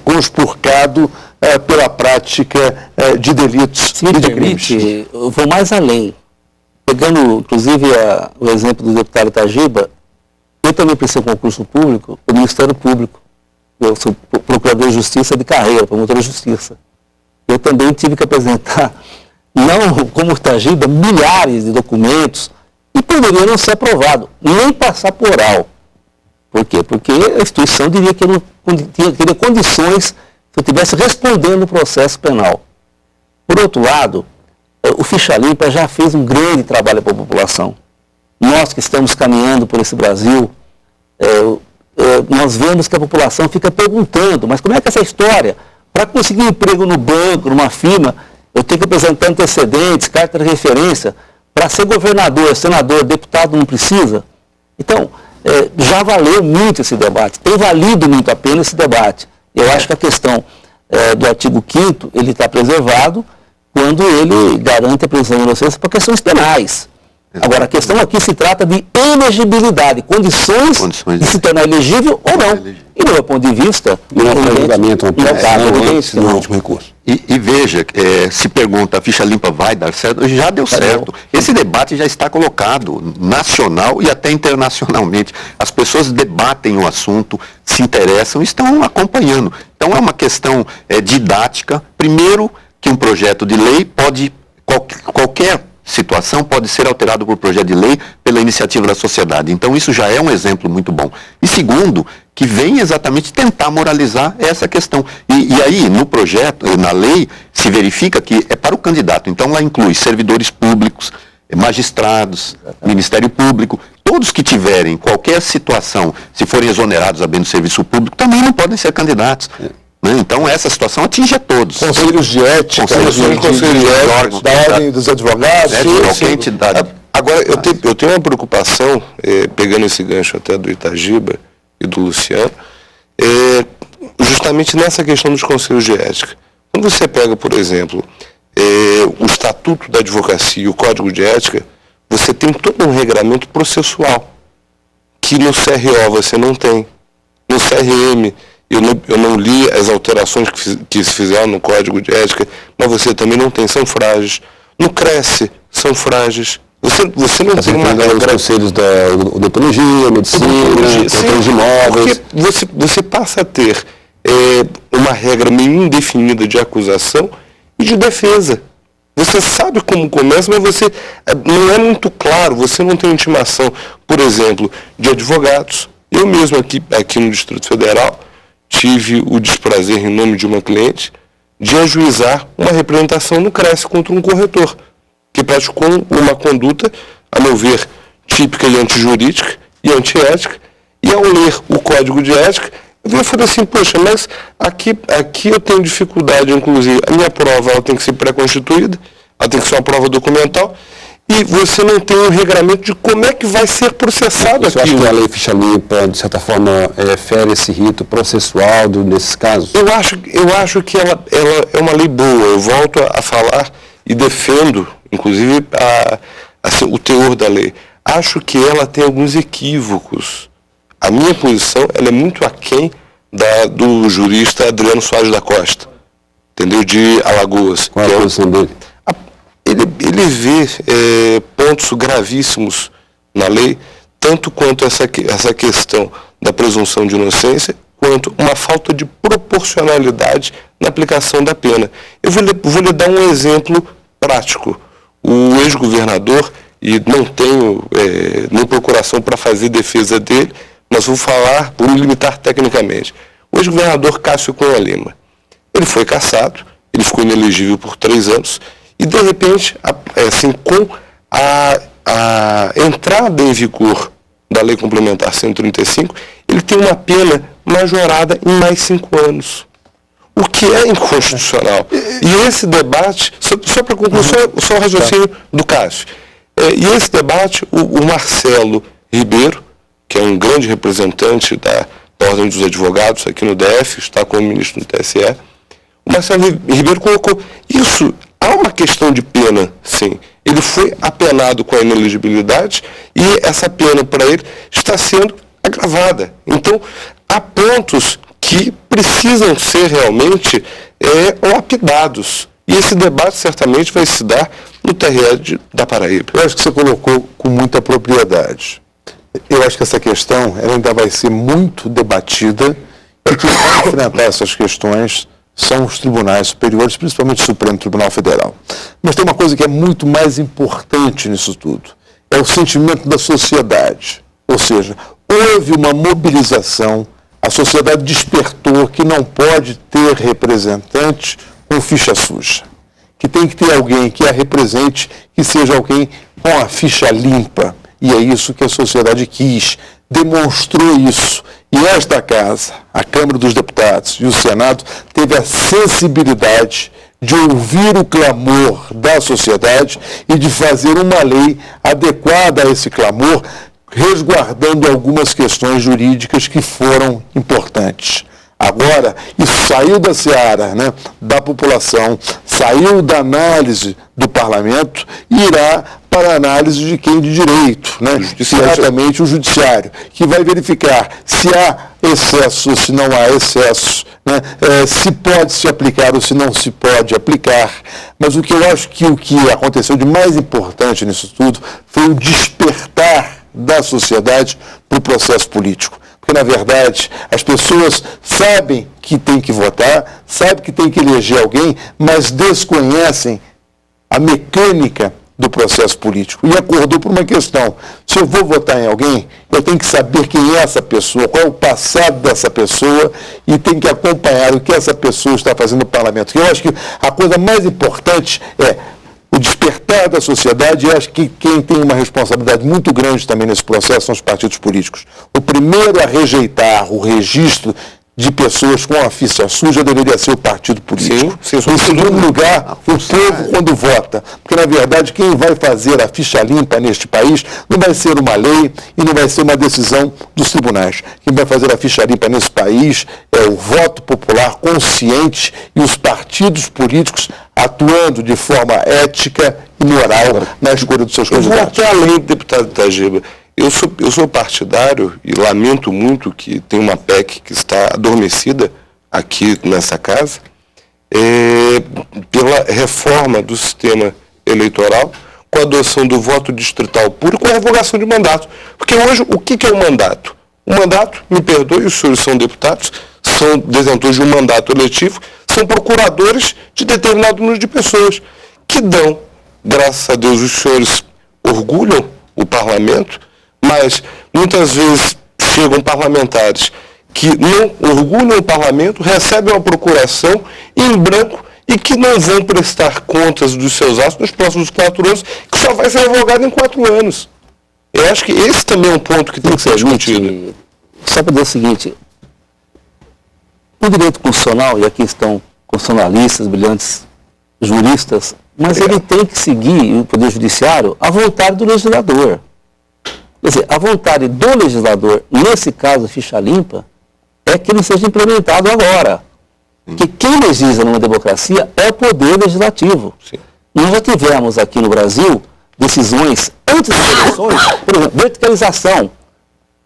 conspurcado pela prática de delitos e de crimes. Eu vou mais além. Pegando, inclusive, o exemplo do deputado Itagiba, eu também prestei concurso público, o Ministério Público. Eu sou procurador de justiça de carreira, promotor de justiça. Eu também tive que apresentar, não como Itagiba, milhares de documentos e poderia não ser aprovado, nem passar por oral. Por quê? Porque a instituição diria que eu não teria condições se eu estivesse respondendo o processo penal. Por outro lado, o Ficha Limpa já fez um grande trabalho para a população. Nós que estamos caminhando por esse Brasil, nós vemos que a população fica perguntando, mas como é que é essa história? Para conseguir um emprego no banco, numa firma, eu tenho que apresentar antecedentes, carta de referência. Para ser governador, senador, deputado não precisa? Então, já valeu muito esse debate, tem valido muito a pena esse debate. Eu acho que a questão do artigo 5º, ele está preservado quando ele garante a presunção de inocência por questões penais. Agora, a questão aqui se trata de elegibilidade, condições de se tornar elegível ou não. E do meu ponto de vista, não é julgamento, não é o último recurso. E veja, se pergunta, a Ficha Limpa vai dar certo? Já deu certo. Esse debate já está colocado nacional e até internacionalmente. As pessoas debatem o assunto, se interessam e estão acompanhando. Então é uma questão didática. Primeiro, que um projeto de lei pode, qualquer situação pode ser alterado por projeto de lei pela iniciativa da sociedade. Então isso já é um exemplo muito bom. E segundo, que vem exatamente tentar moralizar essa questão. E aí, no projeto, na lei, se verifica que é para o candidato. Então lá inclui servidores públicos, magistrados, Ministério Público, todos que tiverem qualquer situação, se forem exonerados a bem do serviço público, também não podem ser candidatos. Então, essa situação atinge a todos. Conselhos de ética, conselhos de ética, da ordem dos advogados. Qualquer entidade. Agora, eu tenho uma preocupação, pegando esse gancho até do Itagiba e do Luciano, justamente nessa questão dos conselhos de ética. Quando você pega, por exemplo, o Estatuto da Advocacia e o Código de Ética, você tem todo um regramento processual, que no CRO você não tem. No CRM, eu não li as alterações que se fizeram no Código de Ética, mas você também não tem, são frágeis. No CRESSE, são frágeis. Você não tem uma regra... Os conselhos da odontologia, medicina, conselhos de imóveis... Porque você passa a ter uma regra meio indefinida de acusação e de defesa. Você sabe como começa, mas você não é muito claro, você não tem intimação, por exemplo, de advogados. Eu mesmo aqui no Distrito Federal tive o desprazer, em nome de uma cliente, de ajuizar uma representação no CRESSE contra um corretor, que praticou uma conduta, a meu ver, típica e antijurídica e antiética, e ao ler o Código de Ética, eu falei assim, poxa, mas aqui eu tenho dificuldade, inclusive, a minha prova ela tem que ser pré-constituída, ela tem que ser uma prova documental, e você não tem um regramento de como é que vai ser processado aquilo. Você acha que a lei Ficha Limpa, de certa forma, fere esse rito processual nesses casos? Eu acho que ela é uma lei boa. Eu volto a falar e defendo, inclusive, o teor da lei. Acho que ela tem alguns equívocos. A minha posição ela é muito aquém do jurista Adriano Soares da Costa, entendeu? De Alagoas. Qual é a posição dele? Ele vê pontos gravíssimos na lei, tanto quanto essa questão da presunção de inocência, quanto uma falta de proporcionalidade na aplicação da pena. Eu vou lhe dar um exemplo prático. O ex-governador, e não tenho nem procuração para fazer defesa dele, mas vou falar, vou me limitar tecnicamente. O ex-governador Cássio Cunha Lima, ele foi cassado, ele ficou inelegível por 3 anos, e, de repente, assim, com a entrada em vigor da Lei Complementar 135, ele tem uma pena majorada em mais 5 anos. O que é inconstitucional. E esse debate, só para concluir, só o raciocínio do Cássio. E esse debate, o Marcelo Ribeiro, que é um grande representante da Ordem dos Advogados aqui no DF, está como ministro do TSE, o Marcelo Ribeiro colocou isso. Há uma questão de pena, sim. Ele foi apenado com a inelegibilidade e essa pena para ele está sendo agravada. Então, há pontos que precisam ser realmente lapidados. E esse debate certamente vai se dar no TRE da Paraíba. Eu acho que você colocou com muita propriedade. Eu acho que essa questão ela ainda vai ser muito debatida e quem vai enfrentar essas questões são os tribunais superiores, principalmente o Supremo Tribunal Federal. Mas tem uma coisa que é muito mais importante nisso tudo. É o sentimento da sociedade. Ou seja, houve uma mobilização, a sociedade despertou que não pode ter representante com ficha suja. Que tem que ter alguém que a represente, que seja alguém com a ficha limpa. E é isso que a sociedade quis, demonstrou isso. E esta casa, a Câmara dos Deputados e o Senado, teve a sensibilidade de ouvir o clamor da sociedade e de fazer uma lei adequada a esse clamor, resguardando algumas questões jurídicas que foram importantes. Agora, isso saiu da seara, né, da população, saiu da análise do parlamento e irá para a análise de quem de direito, né, exatamente o judiciário, que vai verificar se há excesso ou se não há excesso, né, se pode se aplicar ou se não se pode aplicar. Mas o que eu acho que o que aconteceu de mais importante nisso tudo foi o despertar da sociedade para o processo político. Porque, na verdade, as pessoas sabem que tem que votar, sabem que tem que eleger alguém, mas desconhecem a mecânica do processo político. E acordou por uma questão. Se eu vou votar em alguém, eu tenho que saber quem é essa pessoa, qual é o passado dessa pessoa e tenho que acompanhar o que essa pessoa está fazendo no parlamento. E eu acho que a coisa mais importante é o despertar da sociedade, e acho que quem tem uma responsabilidade muito grande também nesse processo são os partidos políticos. O primeiro a rejeitar o registro de pessoas com a ficha suja deveria ser o partido político. Sim, em segundo lugar, o povo quando vota. Porque, na verdade, quem vai fazer a ficha limpa neste país não vai ser uma lei e não vai ser uma decisão dos tribunais. Quem vai fazer a ficha limpa nesse país é o voto popular consciente e os partidos políticos atuando de forma ética e moral na escolha dos seus candidatos. Eu vou até além, deputado Itagiba. Eu sou partidário e lamento muito que tem uma PEC que está adormecida aqui nessa casa pela reforma do sistema eleitoral, com a adoção do voto distrital puro, com a revogação de mandato. Porque hoje, o que é um mandato? O mandato, me perdoe, os senhores são deputados, são detentores de um mandato eletivo, são procuradores de determinado número de pessoas que dão, graças a Deus, os senhores orgulham o parlamento, mas muitas vezes chegam parlamentares que não orgulham o parlamento, recebem uma procuração em branco e que não vão prestar contas dos seus atos nos próximos 4 anos, que só vai ser revogado em 4 anos. Eu acho que esse também é um ponto que tem que ser discutido. Só para dizer o seguinte, o direito constitucional, e aqui estão constitucionalistas, brilhantes juristas, mas ele tem que seguir, o Poder Judiciário, a vontade do legislador. Quer dizer, a vontade do legislador, nesse caso, ficha limpa, é que ele seja implementado agora. Porque quem legisla numa democracia é o Poder Legislativo. Sim. Nós já tivemos aqui no Brasil decisões antes das eleições, por exemplo, verticalização,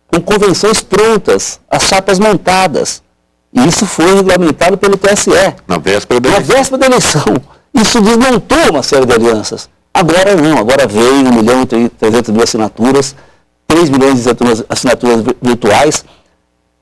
com convenções prontas, as chapas montadas. E isso foi regulamentado pelo TSE. Na véspera da eleição. Isso desmontou uma série de alianças. Agora não, agora veio 1.300.000 assinaturas, 3 milhões de assinaturas virtuais.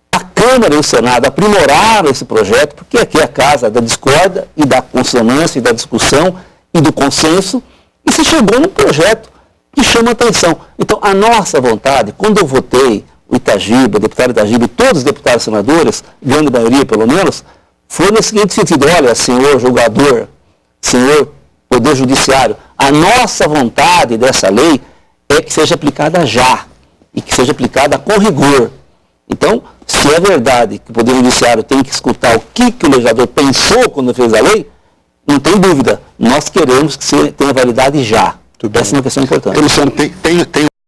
A Câmara e o Senado aprimoraram esse projeto, porque aqui é a casa da discórdia e da consonância e da discussão e do consenso, e se chegou num projeto que chama atenção. Então, a nossa vontade, quando eu votei o Itagiba, o deputado Itagiba e todos os deputados e senadores, grande maioria pelo menos, foi no seguinte sentido: olha, senhor julgador, senhor Poder Judiciário, a nossa vontade dessa lei é que seja aplicada já e que seja aplicada com rigor. Então, se é verdade que o Poder Judiciário tem que escutar o que o legislador pensou quando fez a lei, não tem dúvida, nós queremos que tenha validade já. Essa é uma questão importante. Luciano, tem